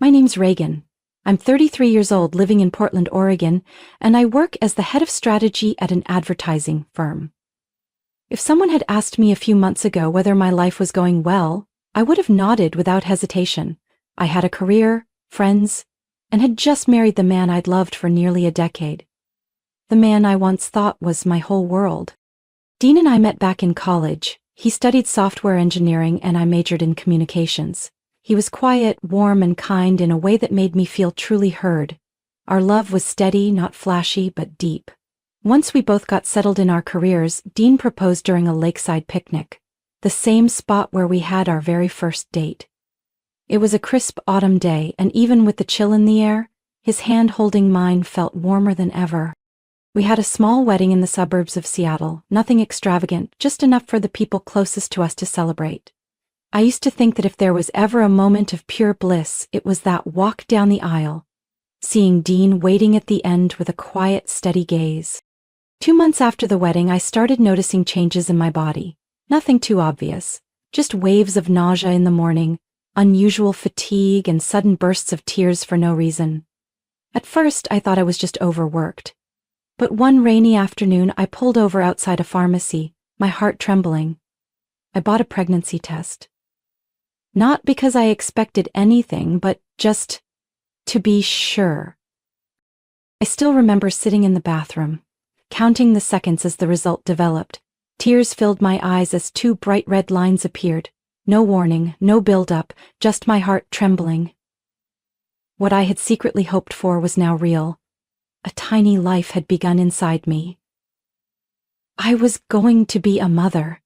My name's Reagan. I'm 33 years old living in Portland, Oregon, and I work as the head of strategy at an advertising firm. If someone had asked me a few months ago whether my life was going well, I would have nodded without hesitation. I had a career, friends, and had just married the man I'd loved for nearly a decade. The man I once thought was my whole world. Dean and I met back in college. He studied software engineering and I majored in communications. He was quiet, warm, and kind in a way that made me feel truly heard. Our love was steady, not flashy, but deep. Once we both got settled in our careers, Dean proposed during a lakeside picnic, the same spot where we had our very first date. It was a crisp autumn day, and even with the chill in the air, his hand holding mine felt warmer than ever. We had a small wedding in the suburbs of Seattle, nothing extravagant, just enough for the people closest to us to celebrate. I used to think that if there was ever a moment of pure bliss, it was that walk down the aisle, seeing Dean waiting at the end with a quiet, steady gaze. 2 months after the wedding, I started noticing changes in my body. Nothing too obvious, just waves of nausea in the morning, unusual fatigue, and sudden bursts of tears for no reason. At first, I thought I was just overworked. But one rainy afternoon, I pulled over outside a pharmacy, my heart trembling. I bought a pregnancy test. Not because I expected anything, but just to be sure. I still remember sitting in the bathroom, counting the seconds as the result developed. Tears filled my eyes as 2 bright red lines appeared. No warning, no build-up, just my heart trembling. What I had secretly hoped for was now real. A tiny life had begun inside me. I was going to be a mother.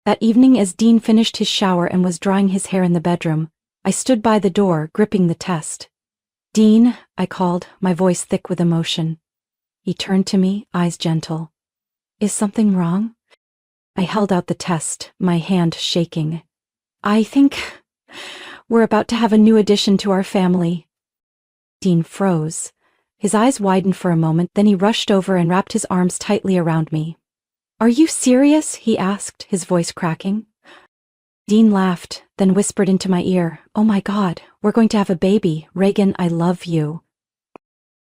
That evening, as Dean finished his shower and was drying his hair in the bedroom, I stood by the door, gripping the test. "Dean," I called, my voice thick with emotion. He turned to me, eyes gentle. "Is something wrong?" I held out the test, my hand shaking. "I think we're about to have a new addition to our family." Dean froze. His eyes widened for a moment, then he rushed over and wrapped his arms tightly around me. "Are you serious?" he asked, his voice cracking. Dean laughed, then whispered into my ear, "Oh my God, we're going to have a baby. Reagan, I love you."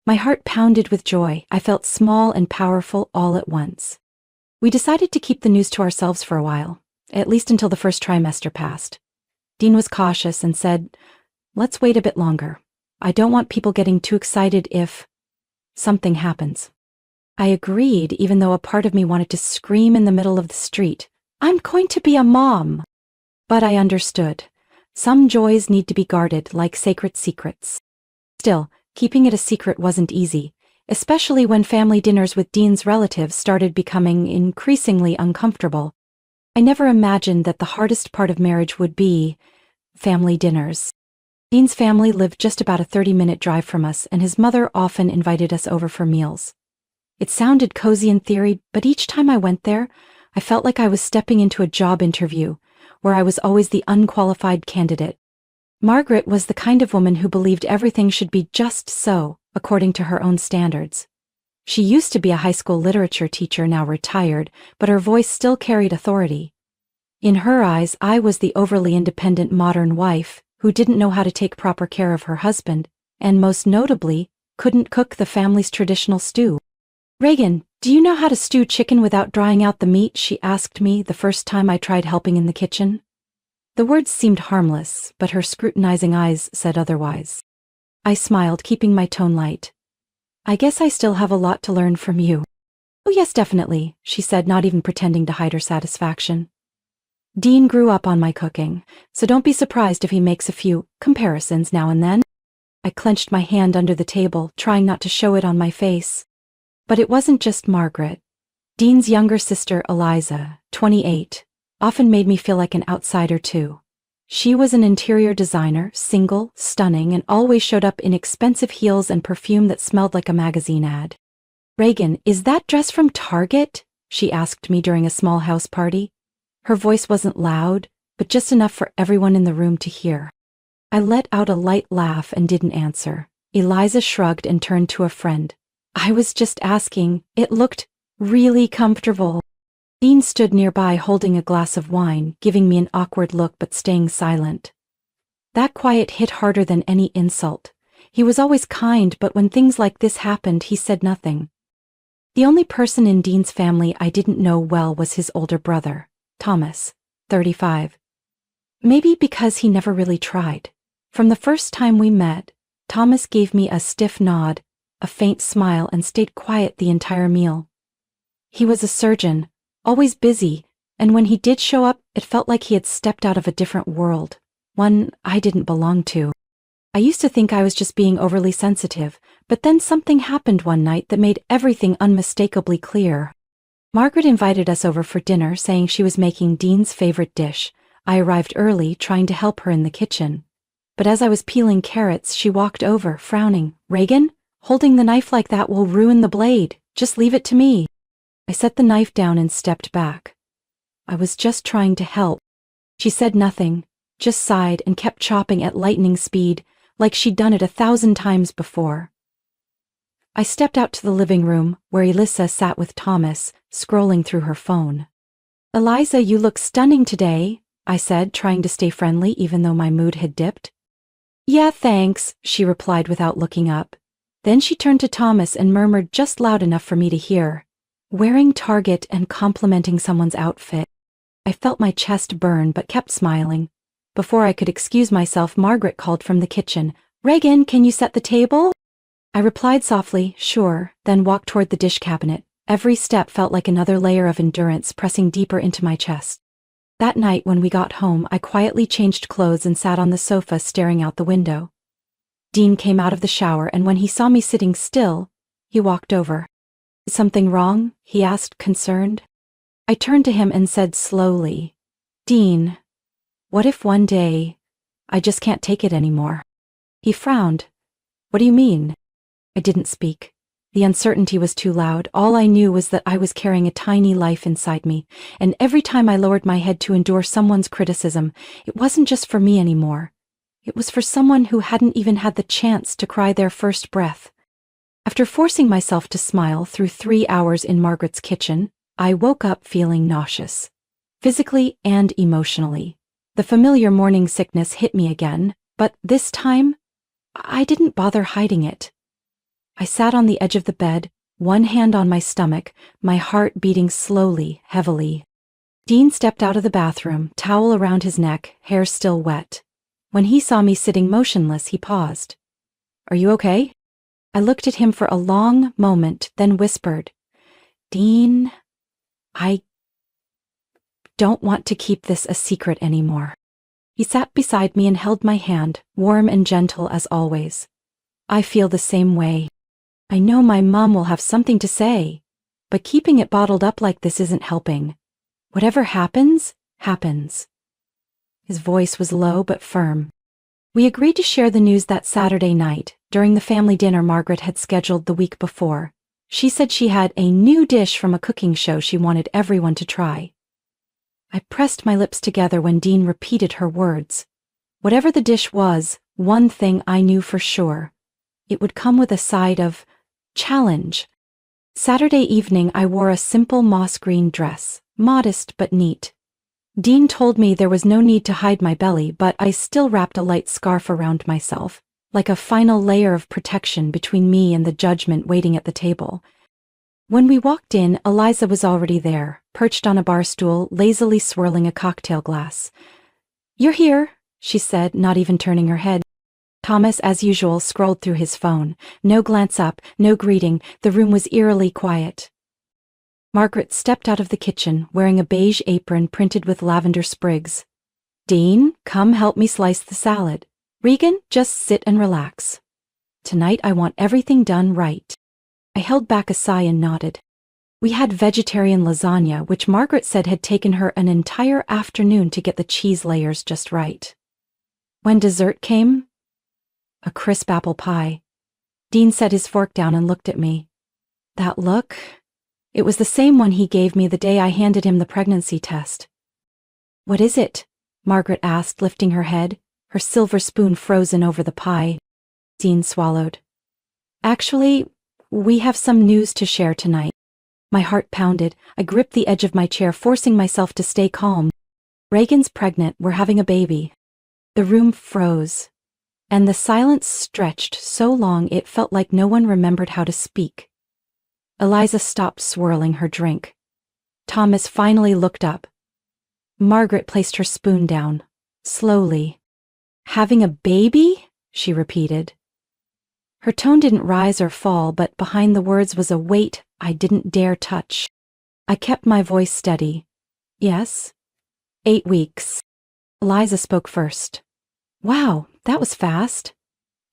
My heart pounded with joy. I felt small and powerful all at once. We decided to keep the news to ourselves for a while, at least until the first trimester passed. Dean was cautious and said, "Let's wait a bit longer. I don't want people getting too excited if something happens." I agreed, even though a part of me wanted to scream in the middle of the street, "I'm going to be a mom!" But I understood. Some joys need to be guarded like sacred secrets. Still, keeping it a secret wasn't easy, especially when family dinners with Dean's relatives started becoming increasingly uncomfortable. I never imagined that the hardest part of marriage would be family dinners. Dean's family lived just about a 30-minute drive from us, and his mother often invited us over for meals. It sounded cozy in theory, but each time I went there, I felt like I was stepping into a job interview, where I was always the unqualified candidate. Margaret was the kind of woman who believed everything should be just so, according to her own standards. She used to be a high school literature teacher, now retired, but her voice still carried authority. In her eyes, I was the overly independent modern wife who didn't know how to take proper care of her husband, and most notably, couldn't cook the family's traditional stew. "Reagan, do you know how to stew chicken without drying out the meat?" she asked me the first time I tried helping in the kitchen. The words seemed harmless, but her scrutinizing eyes said otherwise. I smiled, keeping my tone light. "I guess I still have a lot to learn from you." "Oh yes, definitely," she said, not even pretending to hide her satisfaction. Dean grew up on my cooking, so don't be surprised if he makes a few comparisons now and then. I clenched my hand under the table, trying not to show it on my face. But it wasn't just Margaret. Dean's younger sister, Eliza, 28, often made me feel like an outsider too. She was an interior designer, single, stunning, and always showed up in expensive heels and perfume that smelled like a magazine ad. "Reagan, is that dress from Target?" she asked me during a small house party. Her voice wasn't loud, but just enough for everyone in the room to hear. I let out a light laugh and didn't answer. Eliza shrugged and turned to a friend. "I was just asking. It looked really comfortable." Dean stood nearby holding a glass of wine, giving me an awkward look but staying silent. That quiet hit harder than any insult. He was always kind, but when things like this happened, he said nothing. The only person in Dean's family I didn't know well was his older brother, Thomas, 35. Maybe because he never really tried. From the first time we met, Thomas gave me a stiff nod, a faint smile, and stayed quiet the entire meal. He was a surgeon, always busy, and when he did show up, it felt like he had stepped out of a different world, one I didn't belong to. I used to think I was just being overly sensitive, but then something happened one night that made everything unmistakably clear. Margaret invited us over for dinner, saying she was making Dean's favorite dish. I arrived early, trying to help her in the kitchen. But as I was peeling carrots, she walked over, frowning. "Reagan, holding the knife like that will ruin the blade. Just leave it to me." I set the knife down and stepped back. "I was just trying to help." She said nothing, just sighed and kept chopping at lightning speed, like she'd done it 1,000 times before. I stepped out to the living room, where Elissa sat with Thomas, scrolling through her phone. "Eliza, you look stunning today," I said, trying to stay friendly even though my mood had dipped. "Yeah, thanks," she replied without looking up. Then she turned to Thomas and murmured just loud enough for me to hear, "Wearing Target and complimenting someone's outfit." I felt my chest burn but kept smiling. Before I could excuse myself, Margaret called from the kitchen, "Reagan, can you set the table?" I replied softly, "Sure," then walked toward the dish cabinet. Every step felt like another layer of endurance pressing deeper into my chest. That night when we got home, I quietly changed clothes and sat on the sofa staring out the window. Dean came out of the shower, and when he saw me sitting still, he walked over. "Is something wrong?" he asked, concerned. I turned to him and said slowly, "Dean, what if one day I just can't take it anymore?" He frowned. "What do you mean?" I didn't speak. The uncertainty was too loud. All I knew was that I was carrying a tiny life inside me, and every time I lowered my head to endure someone's criticism, it wasn't just for me anymore. It was for someone who hadn't even had the chance to cry their first breath. After forcing myself to smile through 3 hours in Margaret's kitchen, I woke up feeling nauseous, physically and emotionally. The familiar morning sickness hit me again, but this time, I didn't bother hiding it. I sat on the edge of the bed, one hand on my stomach, my heart beating slowly, heavily. Dean stepped out of the bathroom, towel around his neck, hair still wet. When he saw me sitting motionless, he paused. "Are you okay?" I looked at him for a long moment, then whispered, "Dean, I don't want to keep this a secret anymore." He sat beside me and held my hand, warm and gentle as always. "I feel the same way. I know my mom will have something to say, but keeping it bottled up like this isn't helping. Whatever happens, happens." His voice was low but firm. We agreed to share the news that Saturday night, during the family dinner Margaret had scheduled the week before. She said she had a new dish from a cooking show she wanted everyone to try. I pressed my lips together when Dean repeated her words. Whatever the dish was, one thing I knew for sure. It would come with a side of challenge. Saturday evening, I wore a simple moss green dress, modest but neat. Dean told me there was no need to hide my belly, but I still wrapped a light scarf around myself, like a final layer of protection between me and the judgment waiting at the table. When we walked in, Eliza was already there, perched on a bar stool, lazily swirling a cocktail glass. "You're here," she said, not even turning her head. Thomas, as usual, scrolled through his phone. No glance up, no greeting. The room was eerily quiet. Margaret stepped out of the kitchen, wearing a beige apron printed with lavender sprigs. "Dean, come help me slice the salad. Regan, just sit and relax. Tonight I want everything done right." I held back a sigh and nodded. We had vegetarian lasagna, which Margaret said had taken her an entire afternoon to get the cheese layers just right. When dessert came, a crisp apple pie. Dean set his fork down and looked at me. That look, it was the same one he gave me the day I handed him the pregnancy test. "What is it?" Margaret asked, lifting her head, her silver spoon frozen over the pie. Dean swallowed. "Actually, we have some news to share tonight." My heart pounded. I gripped the edge of my chair, forcing myself to stay calm. "Reagan's pregnant. We're having a baby." The room froze, and the silence stretched so long it felt like no one remembered how to speak. Eliza stopped swirling her drink. Thomas finally looked up. Margaret placed her spoon down, slowly. "Having a baby?" she repeated. Her tone didn't rise or fall, but behind the words was a weight I didn't dare touch. I kept my voice steady. "Yes. 8 weeks. Eliza spoke first. "Wow, that was fast.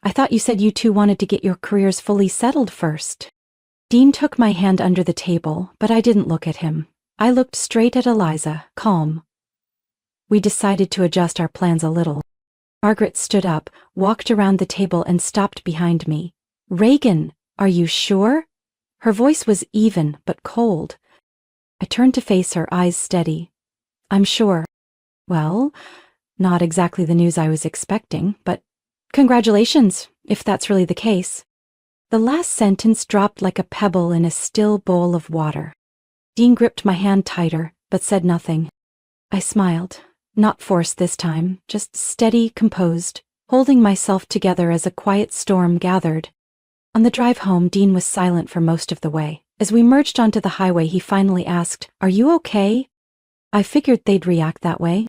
I thought you said you two wanted to get your careers fully settled first." Dean took my hand under the table, but I didn't look at him. I looked straight at Eliza, calm. We decided to adjust our plans a little. Margaret stood up, walked around the table and stopped behind me. "Reagan, are you sure?" Her voice was even, but cold. I turned to face her, eyes steady. "I'm sure." "Well, not exactly the news I was expecting, but congratulations, if that's really the case." The last sentence dropped like a pebble in a still bowl of water. Dean gripped my hand tighter, but said nothing. I smiled, not forced this time, just steady, composed, holding myself together as a quiet storm gathered. On the drive home, Dean was silent for most of the way. As we merged onto the highway, he finally asked, "Are you okay?" I figured they'd react that way.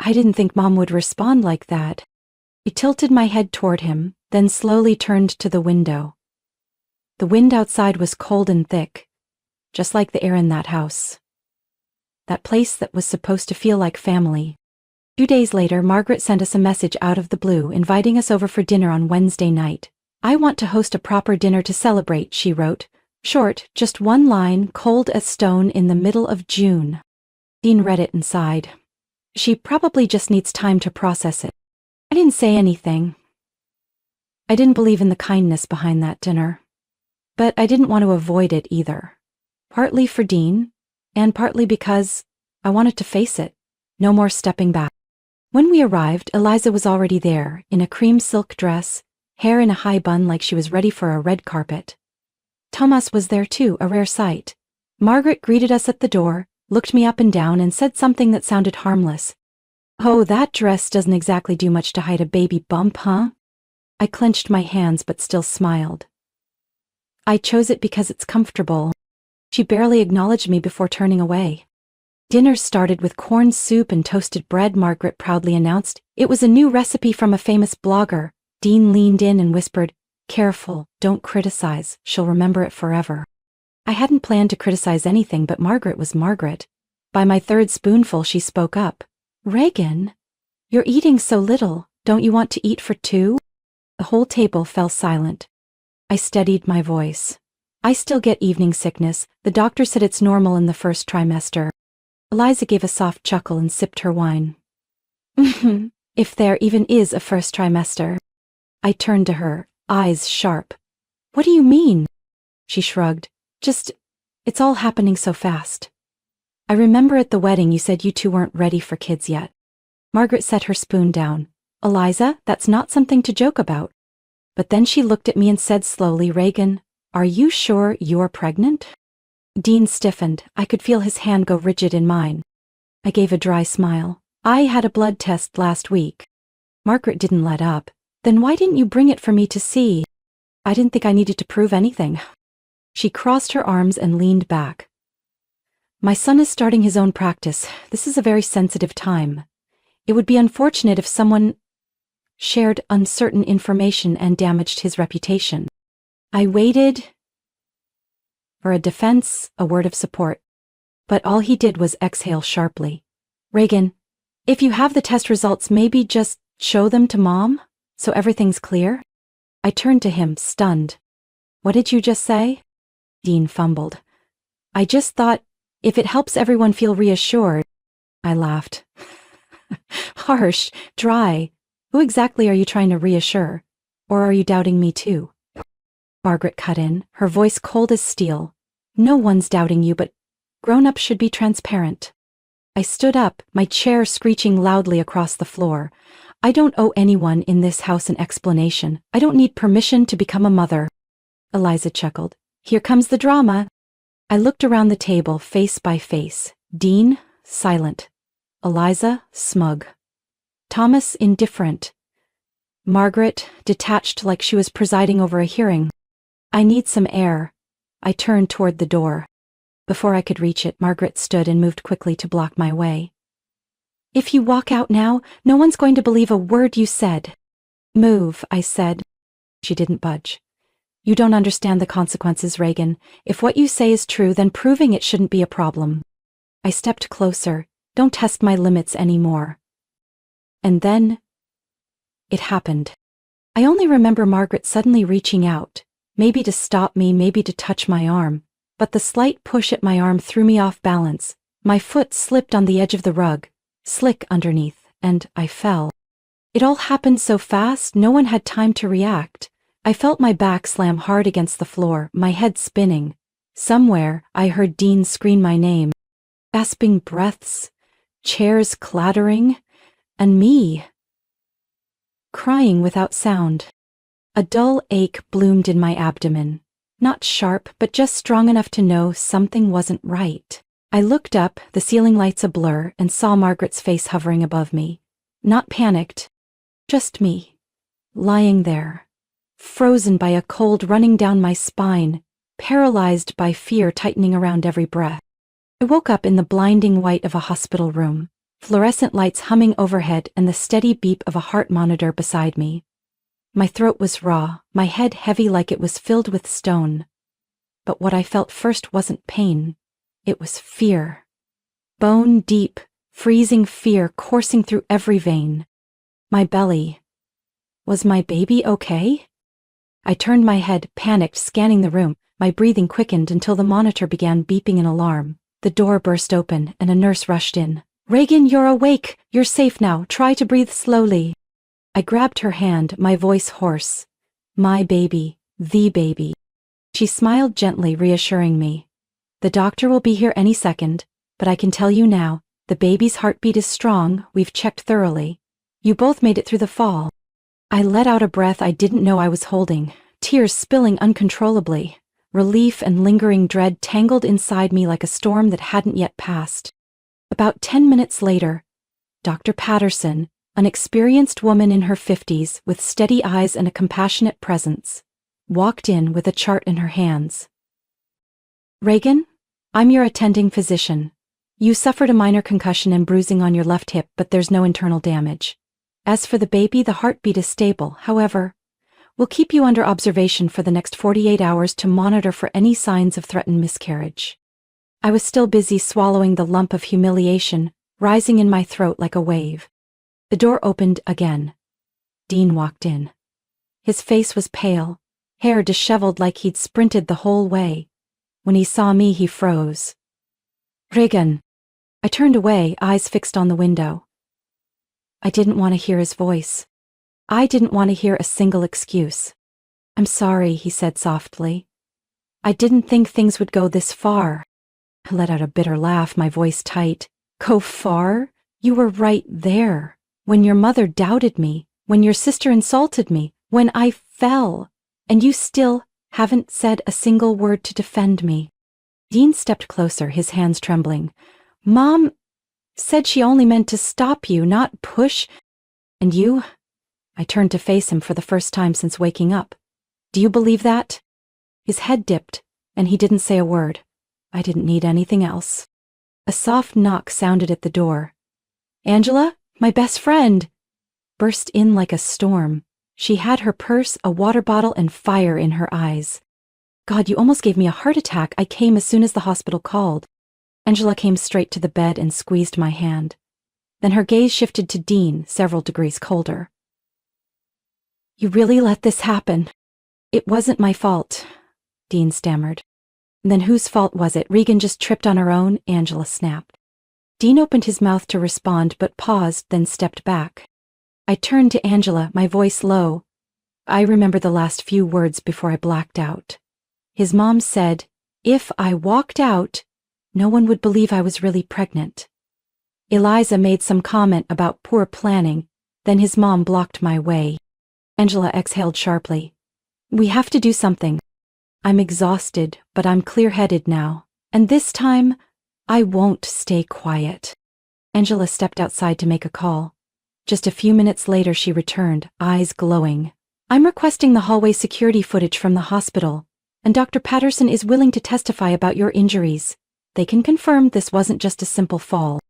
I didn't think Mom would respond like that. I tilted my head toward him, then slowly turned to the window. The wind outside was cold and thick, just like the air in that house. That place that was supposed to feel like family. 2 days later, Margaret sent us a message out of the blue, inviting us over for dinner on Wednesday night. "I want to host a proper dinner to celebrate," she wrote. Short, just one line, cold as stone, in the middle of June. Dean read it and sighed. She probably just needs time to process it. I didn't say anything. I didn't believe in the kindness behind that dinner. But I didn't want to avoid it either. Partly for Dean, and partly because I wanted to face it. No more stepping back. When we arrived, Eliza was already there, in a cream silk dress, hair in a high bun like she was ready for a red carpet. Thomas was there too, a rare sight. Margaret greeted us at the door, looked me up and down, and said something that sounded harmless. "Oh, that dress doesn't exactly do much to hide a baby bump, huh?" I clenched my hands but still smiled. "I chose it because it's comfortable." She barely acknowledged me before turning away. Dinner started with corn soup and toasted bread, Margaret proudly announced. It was a new recipe from a famous blogger. Dean leaned in and whispered, "Careful, don't criticize, she'll remember it forever." I hadn't planned to criticize anything, but Margaret was Margaret. By my third spoonful, she spoke up. "Reagan, you're eating so little. Don't you want to eat for two?" The whole table fell silent. I steadied my voice. "I still get evening sickness. The doctor said it's normal in the first trimester." Eliza gave a soft chuckle and sipped her wine. "If there even is a first trimester." I turned to her, eyes sharp. "What do you mean?" She shrugged. It's all happening so fast. I remember at the wedding you said you two weren't ready for kids yet." Margaret set her spoon down. "Eliza, that's not something to joke about." But then she looked at me and said slowly, "Reagan, are you sure you're pregnant?" Dean stiffened. I could feel his hand go rigid in mine. I gave a dry smile. "I had a blood test last week." Margaret didn't let up. "Then why didn't you bring it for me to see?" I didn't think I needed to prove anything. She crossed her arms and leaned back. "My son is starting his own practice. This is a very sensitive time. It would be unfortunate if someone shared uncertain information and damaged his reputation." I waited for a defense, a word of support. But all he did was exhale sharply. "Reagan, if you have the test results, maybe just show them to Mom, so everything's clear?" I turned to him, stunned. "What did you just say?" Dean fumbled. "I just thought, if it helps everyone feel reassured." I laughed. "Harsh, dry. Who exactly are you trying to reassure? Or are you doubting me too?" Margaret cut in, her voice cold as steel. "No one's doubting you, but grown-ups should be transparent." I stood up, my chair screeching loudly across the floor. "I don't owe anyone in this house an explanation. I don't need permission to become a mother." Eliza chuckled. "Here comes the drama." I looked around the table, face by face. Dean, silent. Eliza, smug. Thomas indifferent. Margaret detached like she was presiding over a hearing. I need some air. I turned toward the door. Before I could reach it, Margaret stood and moved quickly to block my way. If you walk out now, no one's going to believe a word you said. Move, I said. She didn't budge. You don't understand the consequences, Reagan. If what you say is true, then proving it shouldn't be a problem. I stepped closer. Don't test my limits anymore. And then it happened. I only remember Margaret suddenly reaching out, maybe to stop me, maybe to touch my arm, but the slight push at my arm threw me off balance. My foot slipped on the edge of the rug, slick underneath, and I fell. It all happened so fast, no one had time to react. I felt my back slam hard against the floor, my head spinning. Somewhere, I heard Dean scream my name. Gasping breaths, chairs clattering, and me crying without sound. A dull ache bloomed in my abdomen. Not sharp, but just strong enough to know something wasn't right. I looked up, the ceiling lights a blur, and saw Margaret's face hovering above me. Not panicked, just me, lying there, frozen by a cold running down my spine, paralyzed by fear tightening around every breath. I woke up in the blinding white of a hospital room, fluorescent lights humming overhead and the steady beep of a heart monitor beside me. My throat was raw, my head heavy like it was filled with stone. But what I felt first wasn't pain, it was fear. Bone deep, freezing fear coursing through every vein. My belly. Was my baby okay? I turned my head, panicked, scanning the room. My breathing quickened until the monitor began beeping an alarm. The door burst open and a nurse rushed in. Reagan, you're awake. You're safe now. Try to breathe slowly. I grabbed her hand, my voice hoarse. My baby, the baby. She smiled gently, reassuring me. The doctor will be here any second, but I can tell you now, the baby's heartbeat is strong. We've checked thoroughly. You both made it through the fall. I let out a breath I didn't know I was holding, tears spilling uncontrollably. Relief and lingering dread tangled inside me like a storm that hadn't yet passed. About 10 minutes later, Dr. Patterson, an experienced woman in her 50s with steady eyes and a compassionate presence, walked in with a chart in her hands. Reagan, I'm your attending physician. You suffered a minor concussion and bruising on your left hip, but there's no internal damage. As for the baby, the heartbeat is stable. However, we'll keep you under observation for the next 48 hours to monitor for any signs of threatened miscarriage. I was still busy swallowing the lump of humiliation rising in my throat like a wave. The door opened again. Dean walked in. His face was pale, hair disheveled like he'd sprinted the whole way. When he saw me, he froze. Reagan. I turned away, eyes fixed on the window. I didn't want to hear his voice. I didn't want to hear a single excuse. I'm sorry, he said softly. I didn't think things would go this far. I let out a bitter laugh, my voice tight. Go far? You were right there. When your mother doubted me, when your sister insulted me, when I fell, and you still haven't said a single word to defend me. Dean stepped closer, his hands trembling. Mom said she only meant to stop you, not push. And you? I turned to face him for the first time since waking up. Do you believe that? His head dipped, and he didn't say a word. I didn't need anything else. A soft knock sounded at the door. Angela, my best friend, burst in like a storm. She had her purse, a water bottle, and fire in her eyes. God, you almost gave me a heart attack. I came as soon as the hospital called. Angela came straight to the bed and squeezed my hand. Then her gaze shifted to Dean, several degrees colder. You really let this happen? It wasn't my fault, Dean stammered. Then whose fault was it? Regan just tripped on her own, Angela snapped. Dean opened his mouth to respond but paused, then stepped back. I turned to Angela, my voice low. I remember the last few words before I blacked out. His mom said, if I walked out, no one would believe I was really pregnant. Eliza made some comment about poor planning, then his mom blocked my way. Angela exhaled sharply. We have to do something. I'm exhausted, but I'm clear-headed now. And this time, I won't stay quiet. Angela stepped outside to make a call. Just a few minutes later she returned, eyes glowing. "I'm requesting the hallway security footage from the hospital, and Dr. Patterson is willing to testify about your injuries. They can confirm this wasn't just a simple fall."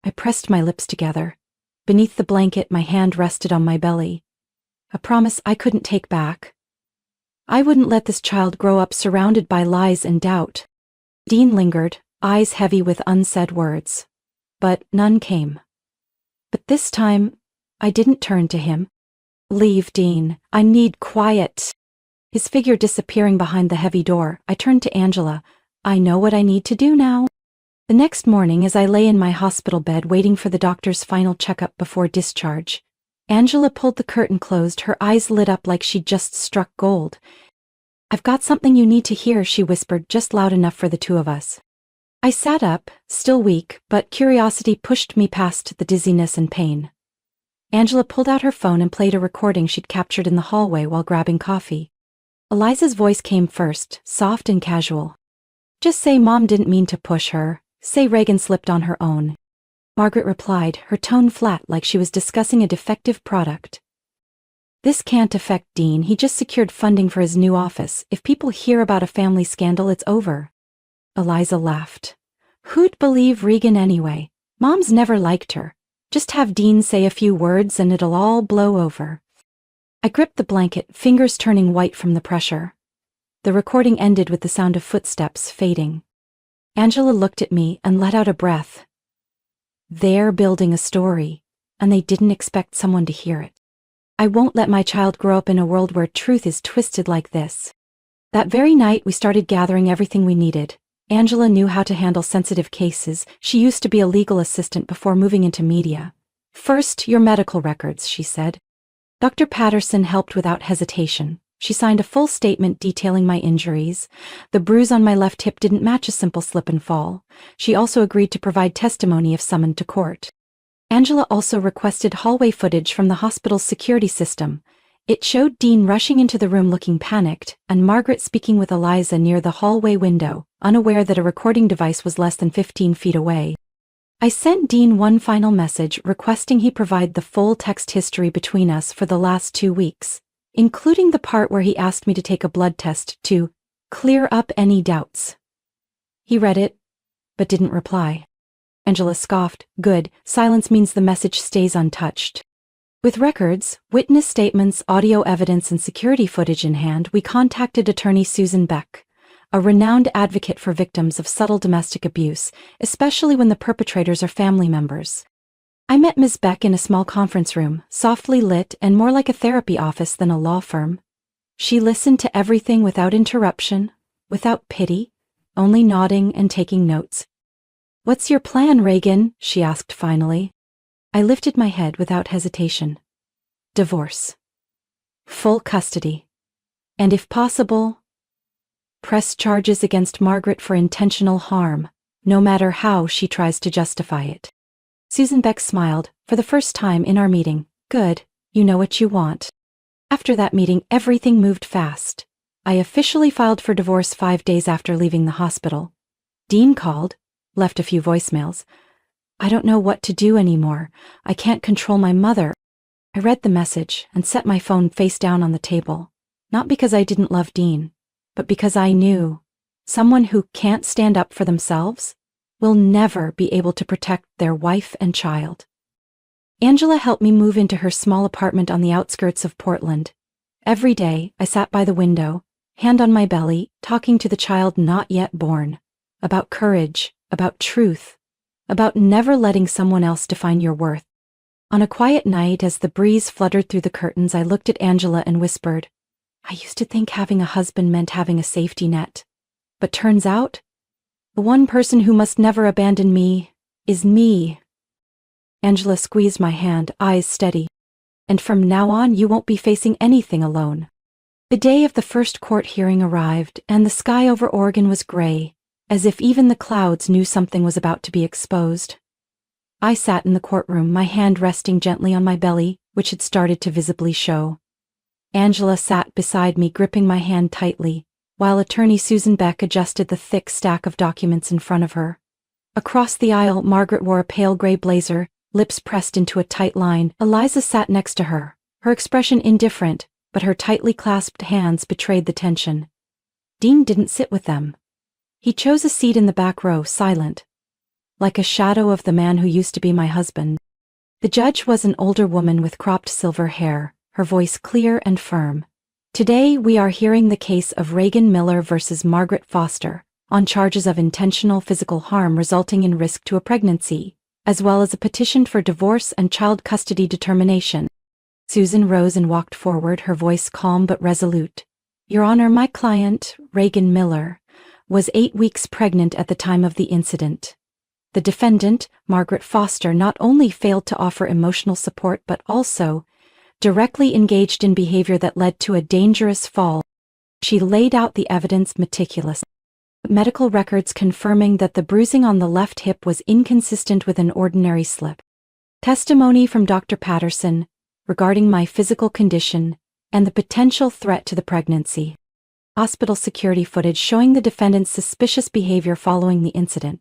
I pressed my lips together. Beneath the blanket, my hand rested on my belly. A promise I couldn't take back. I wouldn't let this child grow up surrounded by lies and doubt. Dean lingered, eyes heavy with unsaid words. But none came. But this time, I didn't turn to him. "Leave, Dean. I need quiet." His figure disappearing behind the heavy door, I turned to Angela. "I know what I need to do now." The next morning, as I lay in my hospital bed waiting for the doctor's final checkup before discharge, Angela pulled the curtain closed, her eyes lit up like she'd just struck gold. "I've got something you need to hear," she whispered, just loud enough for the two of us. I sat up, still weak, but curiosity pushed me past the dizziness and pain. Angela pulled out her phone and played a recording she'd captured in the hallway while grabbing coffee. Eliza's voice came first, soft and casual. "Just say Mom didn't mean to push her. Say Reagan slipped on her own." Margaret replied, her tone flat like she was discussing a defective product. "This can't affect Dean. He just secured funding for his new office. If people hear about a family scandal, it's over." Eliza laughed. "Who'd believe Regan anyway? Mom's never liked her. Just have Dean say a few words and it'll all blow over." I gripped the blanket, fingers turning white from the pressure. The recording ended with the sound of footsteps fading. Angela looked at me and let out a breath. They're building a story, and they didn't expect someone to hear it. I won't let my child grow up in a world where truth is twisted like this. That very night, we started gathering everything we needed. Angela knew how to handle sensitive cases. She used to be a legal assistant before moving into media. "First, your medical records," she said. Dr. Patterson helped without hesitation. She signed a full statement detailing my injuries. The bruise on my left hip didn't match a simple slip and fall. She also agreed to provide testimony if summoned to court. Angela also requested hallway footage from the hospital's security system. It showed Dean rushing into the room looking panicked, and Margaret speaking with Eliza near the hallway window, unaware that a recording device was less than 15 feet away. I sent Dean one final message requesting he provide the full text history between us for the last 2 weeks, including the part where he asked me to take a blood test to clear up any doubts. He read it, but didn't reply. Angela scoffed. "Good, silence means the message stays untouched." With records, witness statements, audio evidence, and security footage in hand, we contacted attorney Susan Beck, a renowned advocate for victims of subtle domestic abuse, especially when the perpetrators are family members. I met Ms. Beck in a small conference room, softly lit and more like a therapy office than a law firm. She listened to everything without interruption, without pity, only nodding and taking notes. "What's your plan, Reagan?" she asked finally. I lifted my head without hesitation. Divorce. Full custody. And if possible, press charges against Margaret for intentional harm, no matter how she tries to justify it. Susan Beck smiled, for the first time in our meeting. "Good, you know what you want." After that meeting, everything moved fast. I officially filed for divorce 5 days after leaving the hospital. Dean called, left a few voicemails. "I don't know what to do anymore. I can't control my mother." I read the message and set my phone face down on the table, not because I didn't love Dean, but because I knew someone who can't stand up for themselves will never be able to protect their wife and child. Angela helped me move into her small apartment on the outskirts of Portland. Every day, I sat by the window, hand on my belly, talking to the child not yet born, about courage, about truth, about never letting someone else define your worth. On a quiet night, as the breeze fluttered through the curtains, I looked at Angela and whispered, "I used to think having a husband meant having a safety net. But turns out, the one person who must never abandon me is me." Angela squeezed my hand, eyes steady. "And from now on, you won't be facing anything alone." The day of the first court hearing arrived, and the sky over Oregon was gray, as if even the clouds knew something was about to be exposed. I sat in the courtroom, my hand resting gently on my belly, which had started to visibly show. Angela sat beside me, gripping my hand tightly, while attorney Susan Beck adjusted the thick stack of documents in front of her. Across the aisle, Margaret wore a pale gray blazer, lips pressed into a tight line. Eliza sat next to her, her expression indifferent, but her tightly clasped hands betrayed the tension. Dean didn't sit with them. He chose a seat in the back row, silent, like a shadow of the man who used to be my husband. The judge was an older woman with cropped silver hair, her voice clear and firm. Today we are hearing the case of Reagan Miller versus Margaret Foster, on charges of intentional physical harm resulting in risk to a pregnancy, as well as a petition for divorce and child custody determination. Susan rose and walked forward, her voice calm but resolute. Your Honor, my client, Reagan Miller, was 8 weeks pregnant at the time of the incident. The defendant, Margaret Foster, not only failed to offer emotional support but also directly engaged in behavior that led to a dangerous fall. She laid out the evidence meticulously. Medical records confirming that the bruising on the left hip was inconsistent with an ordinary slip. Testimony from Dr. Patterson regarding my physical condition and the potential threat to the pregnancy. Hospital security footage showing the defendant's suspicious behavior following the incident.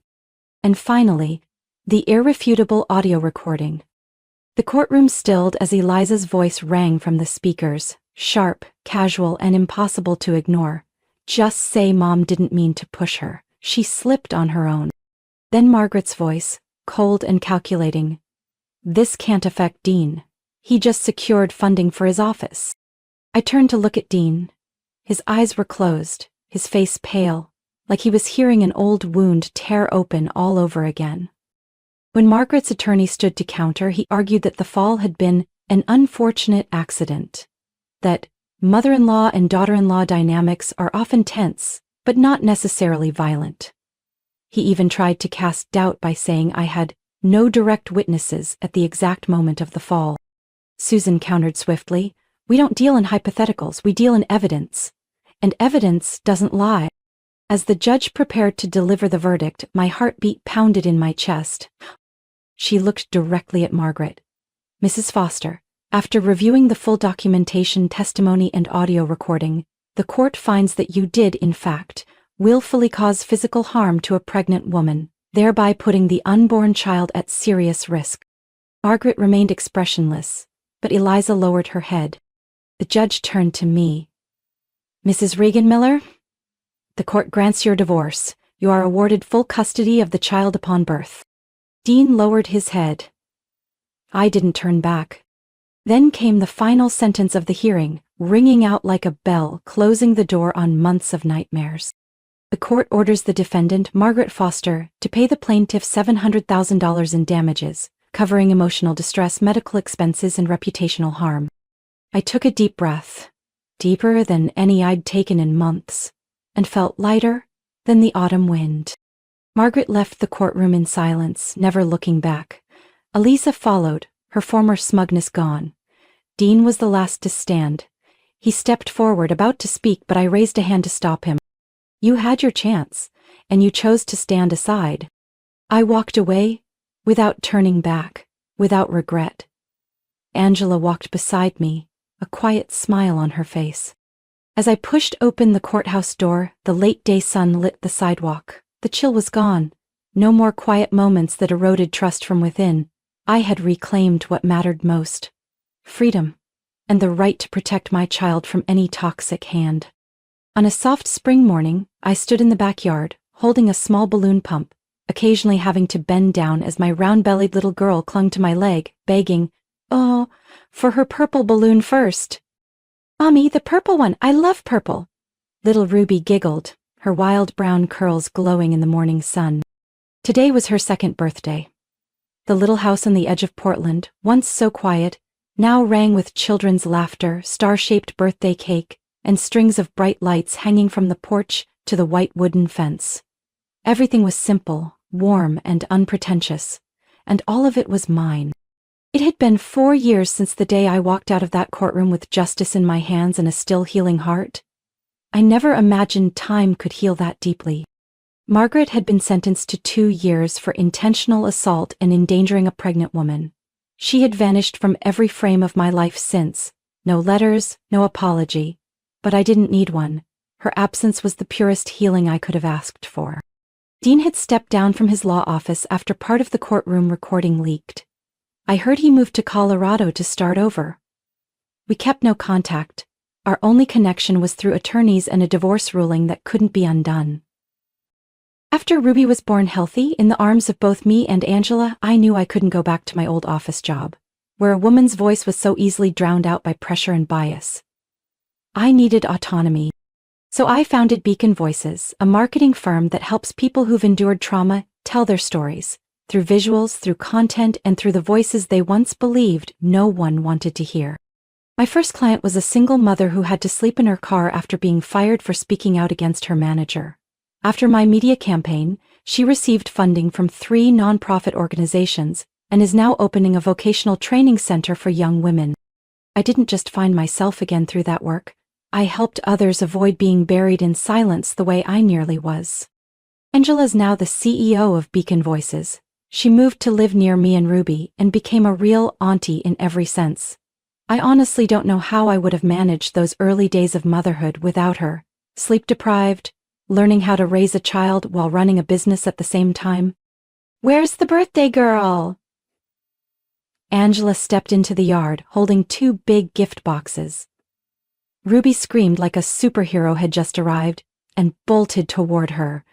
And finally, the irrefutable audio recording. The courtroom stilled as Eliza's voice rang from the speakers, sharp, casual, and impossible to ignore. Just say Mom didn't mean to push her. She slipped on her own. Then Margaret's voice, cold and calculating. This can't affect Dean. He just secured funding for his office. I turned to look at Dean. His eyes were closed, his face pale, like he was hearing an old wound tear open all over again. When Margaret's attorney stood to counter, he argued that the fall had been an unfortunate accident, that mother-in-law and daughter-in-law dynamics are often tense, but not necessarily violent. He even tried to cast doubt by saying I had no direct witnesses at the exact moment of the fall. Susan countered swiftly, we don't deal in hypotheticals, we deal in evidence. And evidence doesn't lie. As the judge prepared to deliver the verdict, my heartbeat pounded in my chest. She looked directly at Margaret. Mrs. Foster, after reviewing the full documentation, testimony, and audio recording, the court finds that you did, in fact, willfully cause physical harm to a pregnant woman, thereby putting the unborn child at serious risk. Margaret remained expressionless, but Eliza lowered her head. The judge turned to me. Mrs. Reagan Miller, the court grants your divorce. You are awarded full custody of the child upon birth. Dean lowered his head. I didn't turn back. Then came the final sentence of the hearing, ringing out like a bell, closing the door on months of nightmares. The court orders the defendant, Margaret Foster, to pay the plaintiff $700,000 in damages, covering emotional distress, medical expenses, and reputational harm. I took a deep breath, deeper than any I'd taken in months, and felt lighter than the autumn wind. Margaret left the courtroom in silence, never looking back. Eliza followed, her former smugness gone. Dean was the last to stand. He stepped forward, about to speak, but I raised a hand to stop him. You had your chance, and you chose to stand aside. I walked away, without turning back, without regret. Angela walked beside me, a quiet smile on her face. As I pushed open the courthouse door, the late-day sun lit the sidewalk. The chill was gone. No more quiet moments that eroded trust from within. I had reclaimed what mattered most. Freedom, and the right to protect my child from any toxic hand. On a soft spring morning, I stood in the backyard, holding a small balloon pump, occasionally having to bend down as my round-bellied little girl clung to my leg, begging, "Oh, for her purple balloon first." "Mommy, the purple one, I love purple." Little Ruby giggled, her wild brown curls glowing in the morning sun. Today was her second birthday. The little house on the edge of Portland, once so quiet, now rang with children's laughter, star-shaped birthday cake, and strings of bright lights hanging from the porch to the white wooden fence. Everything was simple, warm, and unpretentious, and all of it was mine. It had been 4 years since the day I walked out of that courtroom with justice in my hands and a still healing heart. I never imagined time could heal that deeply. Margaret had been sentenced to 2 years for intentional assault and endangering a pregnant woman. She had vanished from every frame of my life since. No letters, no apology. But I didn't need one. Her absence was the purest healing I could have asked for. Dean had stepped down from his law office after part of the courtroom recording leaked. I heard he moved to Colorado to start over. We kept no contact. Our only connection was through attorneys and a divorce ruling that couldn't be undone. After Ruby was born healthy in the arms of both me and Angela, I knew I couldn't go back to my old office job, where a woman's voice was so easily drowned out by pressure and bias. I needed autonomy. So I founded Beacon Voices, a marketing firm that helps people who've endured trauma tell their stories, through visuals, through content, and through the voices they once believed no one wanted to hear. My first client was a single mother who had to sleep in her car after being fired for speaking out against her manager. After my media campaign, she received funding from 3 nonprofit organizations and is now opening a vocational training center for young women. I didn't just find myself again through that work. I helped others avoid being buried in silence the way I nearly was. Angela's now the CEO of Beacon Voices. She moved to live near me and Ruby and became a real auntie in every sense. I honestly don't know how I would have managed those early days of motherhood without her. Sleep-deprived, learning how to raise a child while running a business at the same time. "Where's the birthday girl?" Angela stepped into the yard, holding 2 big gift boxes. Ruby screamed like a superhero had just arrived and bolted toward her.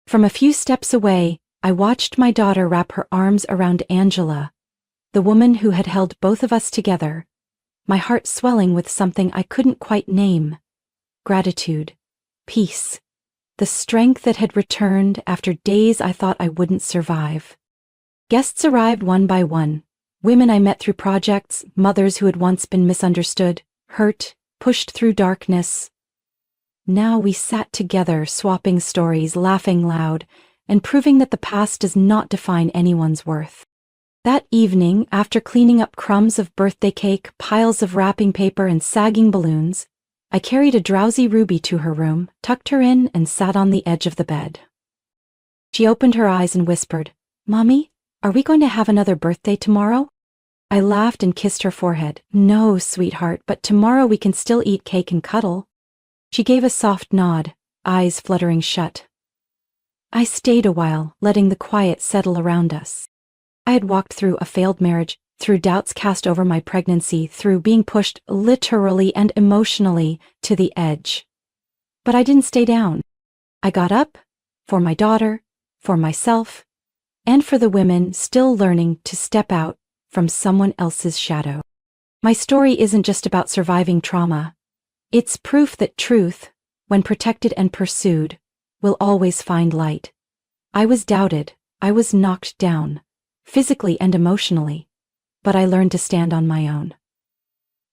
From a few steps away, I watched my daughter wrap her arms around Angela, the woman who had held both of us together, my heart swelling with something I couldn't quite name. Gratitude, peace, the strength that had returned after days I thought I wouldn't survive. Guests arrived one by one, women I met through projects, mothers who had once been misunderstood, hurt, pushed through darkness. Now we sat together, swapping stories, laughing loud, and proving that the past does not define anyone's worth. That evening, after cleaning up crumbs of birthday cake, piles of wrapping paper, and sagging balloons, I carried a drowsy Ruby to her room, tucked her in, and sat on the edge of the bed. She opened her eyes and whispered, "Mommy, are we going to have another birthday tomorrow?" I laughed and kissed her forehead. "No, sweetheart, but tomorrow we can still eat cake and cuddle." She gave a soft nod, eyes fluttering shut. I stayed a while, letting the quiet settle around us. I had walked through a failed marriage, through doubts cast over my pregnancy, through being pushed literally and emotionally to the edge. But I didn't stay down. I got up, for my daughter, for myself, and for the women still learning to step out from someone else's shadow. My story isn't just about surviving trauma. It's proof that truth, when protected and pursued, will always find light. I was doubted, I was knocked down, physically and emotionally, but I learned to stand on my own.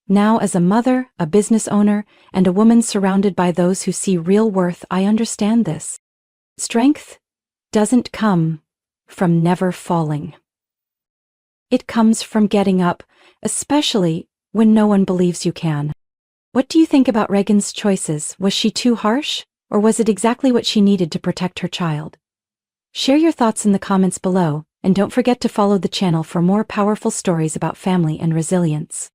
Now, as a mother, a business owner, and a woman surrounded by those who see real worth, I understand this. Strength doesn't come from never falling. It comes from getting up, especially when no one believes you can. What do you think about Reagan's choices? Was she too harsh, or was it exactly what she needed to protect her child? Share your thoughts in the comments below, and don't forget to follow the channel for more powerful stories about family and resilience.